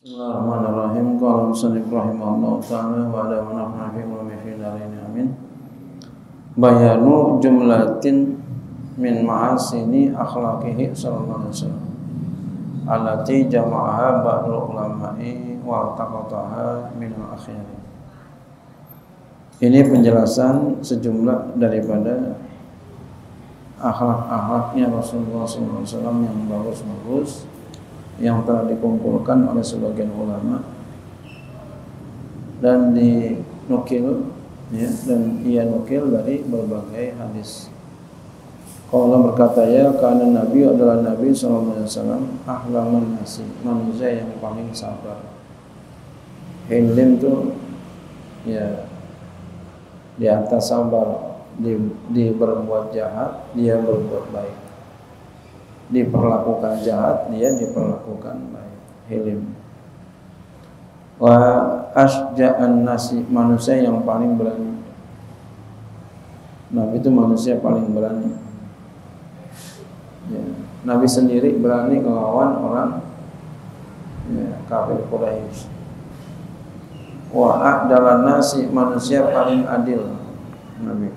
Bismillahirrahmanirrahim. Qala musannif rahimahullahu ta'ala wa ala man nafa'ana fi ulumi fi darain amin. Bayanu jumlatin min ma'asini akhlaqihi sallallahu alaihi wasallam allati jama'aha ba'dul ulama'i wa taqataha min al-akhiri. Ini penjelasan sejumlah daripada akhlak-akhlaknya Rasulullah sallallahu alaihi wasallam yang bagus-bagus yang telah dikumpulkan oleh sebagian ulama dan dinukil ya, dan ia nukil dari berbagai hadis. Kalau berkata ya, karena Nabi adalah Nabi sallallahu alaihi wasallam ahlaman nasi, manusia yang paling sabar. Hilim itu ya di atas sabar, di berbuat jahat dia berbuat baik, diperlakukan jahat dia diperlakukan baik. Hilim. Wa asja'an nasi, manusia yang paling berani. Nabi itu manusia paling berani ya. Nabi sendiri berani melawan orang ya, kafir Quraisy. Wa a'dalan nasi, manusia paling adil Nabi.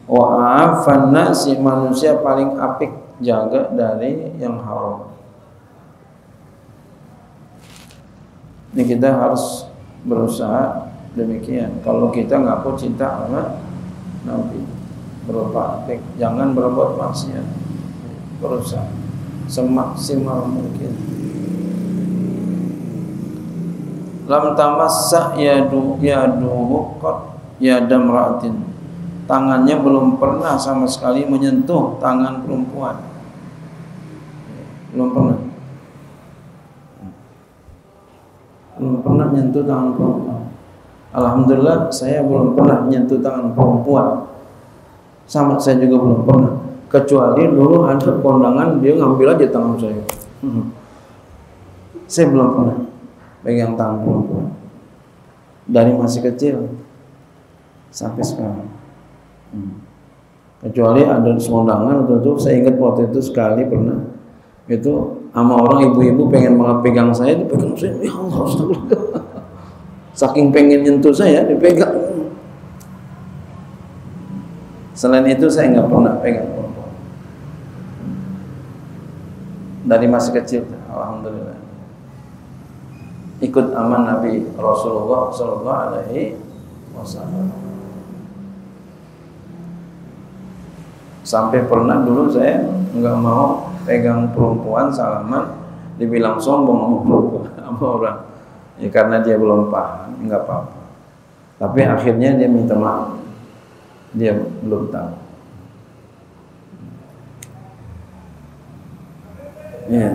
Wa a'afan nasi, manusia paling apik, jaga dari yang haram. Ini kita harus berusaha demikian. Kalau kita ngaku cinta sama Nabi, berupa apik, jangan berbuat maksiat. Berusaha semaksimal mungkin. Lam tamassa yadu qad yadamratin, tangannya belum pernah sama sekali menyentuh tangan perempuan. Belum pernah nyentuh tangan perempuan. Alhamdulillah saya belum pernah nyentuh tangan perempuan. Sama saya juga belum pernah. Kecuali dulu ada kondangan dia ngambil aja tangan saya. Saya belum pernah pegang tangan perempuan. Dari masih kecil sampai sekarang. Kecuali ada kondangan itu, saya ingat waktu itu sekali pernah itu sama orang ibu-ibu pengen banget pegang saya, dipegang saya, ya Allah, astagfirullah. Saking pengen nyentuh saya dipegang. Selain itu saya nggak pernah pegang perempuan dari masih kecil. Alhamdulillah ikut aman Nabi Rasulullah sallallahu alaihi wasallam. Sampai pernah dulu saya nggak mau pegang perempuan, salaman, dibilang sombong sama perempuan, sama orang ya, karena dia belum paham, nggak apa-apa. Tapi akhirnya dia minta maaf, dia belum tahu ya.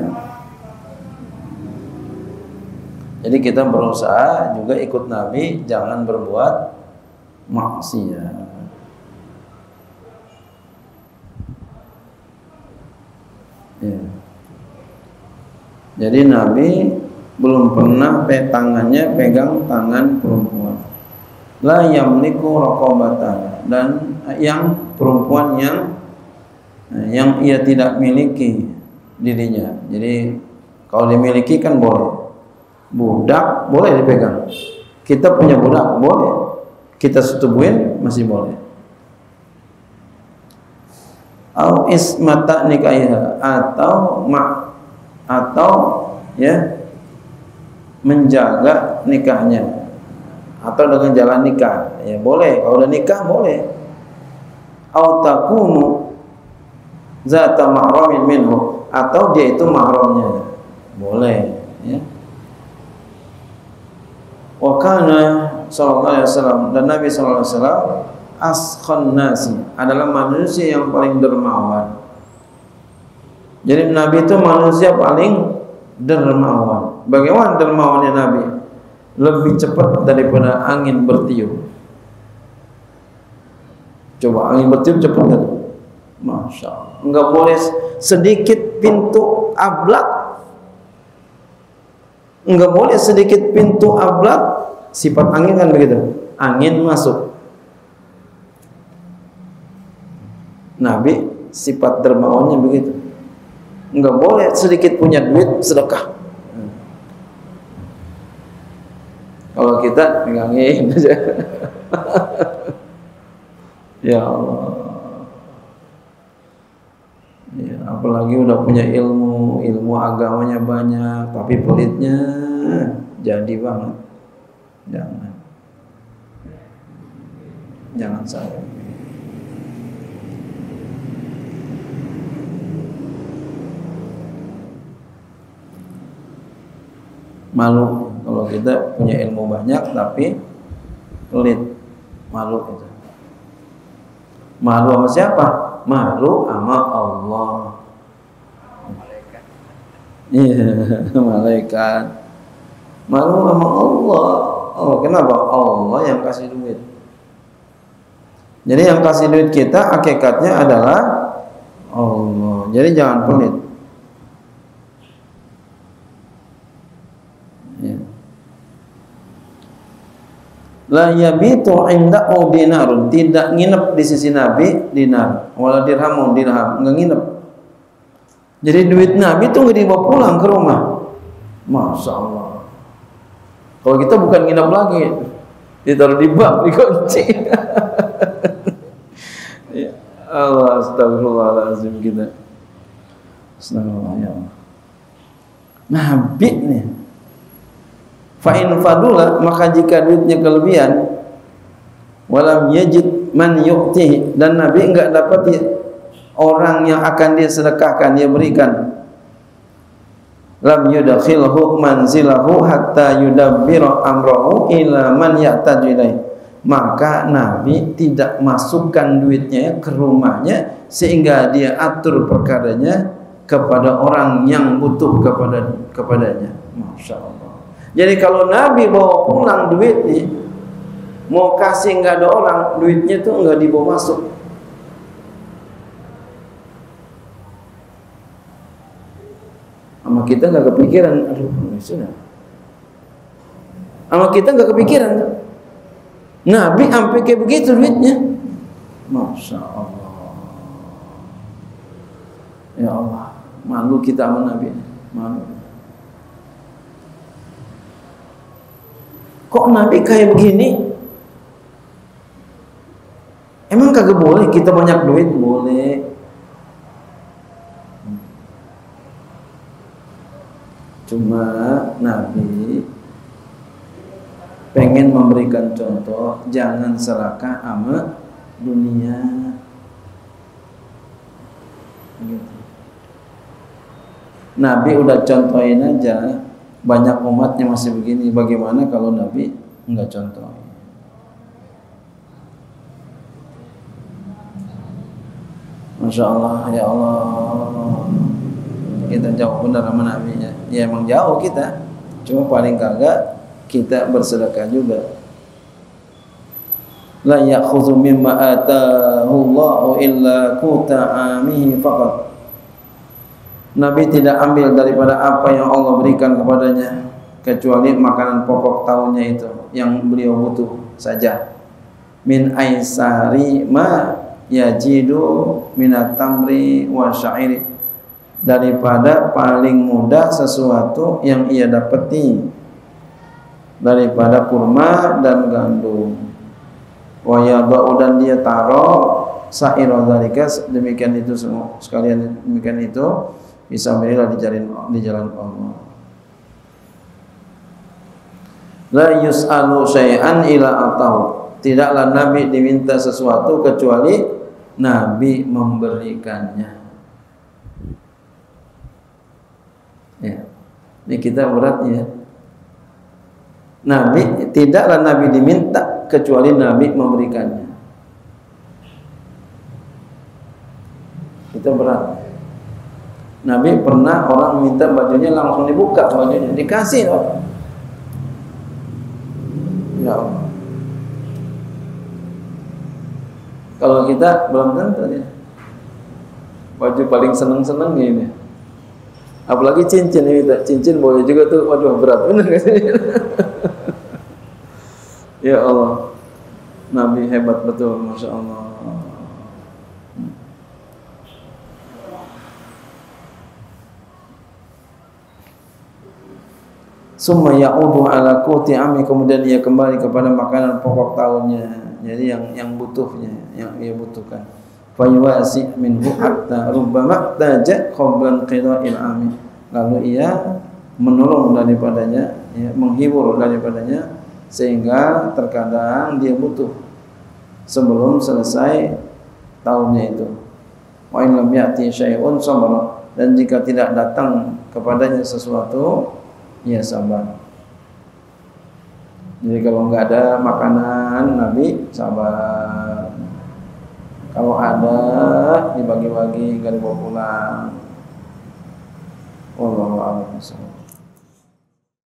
Jadi kita berusaha juga ikut Nabi, jangan berbuat maksiat. Ya. Jadi Nabi belum pernah tangannya pegang tangan perempuan. La yamliku raqabatan, dan yang perempuan yang ia tidak miliki dirinya. Jadi kalau dimiliki kan boleh. Budak boleh dipegang. Kita punya budak boleh. Kita setubuhin masih boleh. Au ismata nikaiha, atau ya menjaga nikahnya, atau dengan jalan nikah ya boleh. Kalau udah nikah boleh. Au takunu zata mahramin minhu, atau dia itu mahramnya boleh ya. Wa kana sallallahu alaihi wasallam, dan Nabi sallallahu alaihi wasallam askhon nasi, adalah manusia yang paling dermawan. Jadi Nabi itu manusia paling dermawan. Bagaimana dermawannya Nabi? Lebih cepat daripada angin bertiup. Coba angin bertiup cepat kan? Masya Allah. Enggak boleh sedikit pintu ablak, enggak boleh sedikit pintu ablak. Sifat angin kan begitu, angin masuk. Nabi sifat dermawannya begitu. Enggak boleh sedikit punya duit sedekah. Kalau kita pegangin aja. Ya Allah. Ya, apalagi udah punya ilmu agamanya banyak, tapi pelitnya jadi banget. Jangan sampai. Malu kalau kita punya ilmu banyak tapi pelit, malu itu. Malu sama siapa? Malu sama Allah. Malaikat. Iya, malaikat. Malu sama Allah. Oh, kenapa? Allah yang kasih duit. Jadi yang kasih duit kita hakikatnya adalah Allah. Jadi jangan pelit. Ya. La yabitu indahu dinarun, tidak nginep di sisi Nabi dinar, wala dirhamun dirham, enggak nginep. Jadi duit Nabi itu enggak dibawa pulang ke rumah. Masya Allah. Kalau kita bukan nginep lagi, ditaruh di bank, dikunci. Ya Allah, astagfirullahaladzim kita. Astagfirullah. Nabi nih. Fa'in fadula, maka jika duitnya kelebihan, walam yajid man yu'tihi, dan Nabi enggak dapat orang yang akan dia sedekahkan, dia berikan, lam yudakhilhu manzilahu hatta yudabbira amrahu ila man ya'taju ilaih, maka Nabi tidak masukkan duitnya ke rumahnya sehingga dia atur perkaranya kepada orang yang butuh kepadanya. Masya Allah. Jadi kalau Nabi bawa pulang duit nih, mau kasih nggak ada orang, duitnya tuh nggak dibawa masuk. Sama kita nggak kepikiran, aduh sudah. Sama kita nggak kepikiran. Nabi sampai kayak begitu duitnya. Masya Allah. Ya Allah, malu kita sama Nabi, malu. Kok Nabi kayak begini? Emang kagak boleh kita banyak duit? Boleh. Cuma Nabi pengen memberikan contoh, jangan serakah sama dunia. Gitu. Nabi udah contohin aja. Banyak umatnya masih begini, bagaimana kalau Nabi enggak contoh? Masya Allah, ya Allah, kita jauh benar sama Nabi-nya. Ya emang jauh kita, cuma paling kagak kita bersedekah juga. La ya'khudhu mimma atahu Allahu illa quta amihi faqat. Nabi tidak ambil daripada apa yang Allah berikan kepadanya kecuali makanan pokok tahunnya itu yang beliau butuh saja. Min aisari ma yajidu minat tamri wa syairi, daripada paling mudah sesuatu yang ia dapati daripada kurma dan gandum. Wa yadau, dan dia taruh sa'ira dzalika, demikian itu semua sekalian, demikian itu bisa berilah di jalan Allah. La yus'alu syai'an ila atahu, tidaklah Nabi diminta sesuatu kecuali Nabi memberikannya. Ya. Ini kita berat ya. Tidaklah Nabi diminta kecuali Nabi memberikannya. Kita berat. Nabi pernah orang minta bajunya langsung dibuka bajunya, dikasih orang. Ya Allah. Kalau kita belum tentu ya. Baju paling seneng-seneng ini. Apalagi cincin ini, cincin boleh juga tuh, waduh berat bener gak sih? Ya Allah, Nabi hebat betul, Masya Allah. Summa ya'udu ala quti ami, kemudian dia kembali kepada makanan pokok tahunnya. Jadi yang butuhnya, yang ia butuhkan. Fa yuwasi minhu hatta rubbama taja qablan qida'il ami. Lalu ia menolong daripadanya, ya, menghibur daripadanya, sehingga terkadang dia butuh sebelum selesai tahunnya itu. Wa in lam ya'ti syai'un sabara, dan jika tidak datang kepadanya sesuatu, ia sabar. Jadi kalau nggak ada makanan, Nabi sabar. Kalau ada, dibagi-bagi, nggak dibawa pulang. Wallahu a'lam bishawab.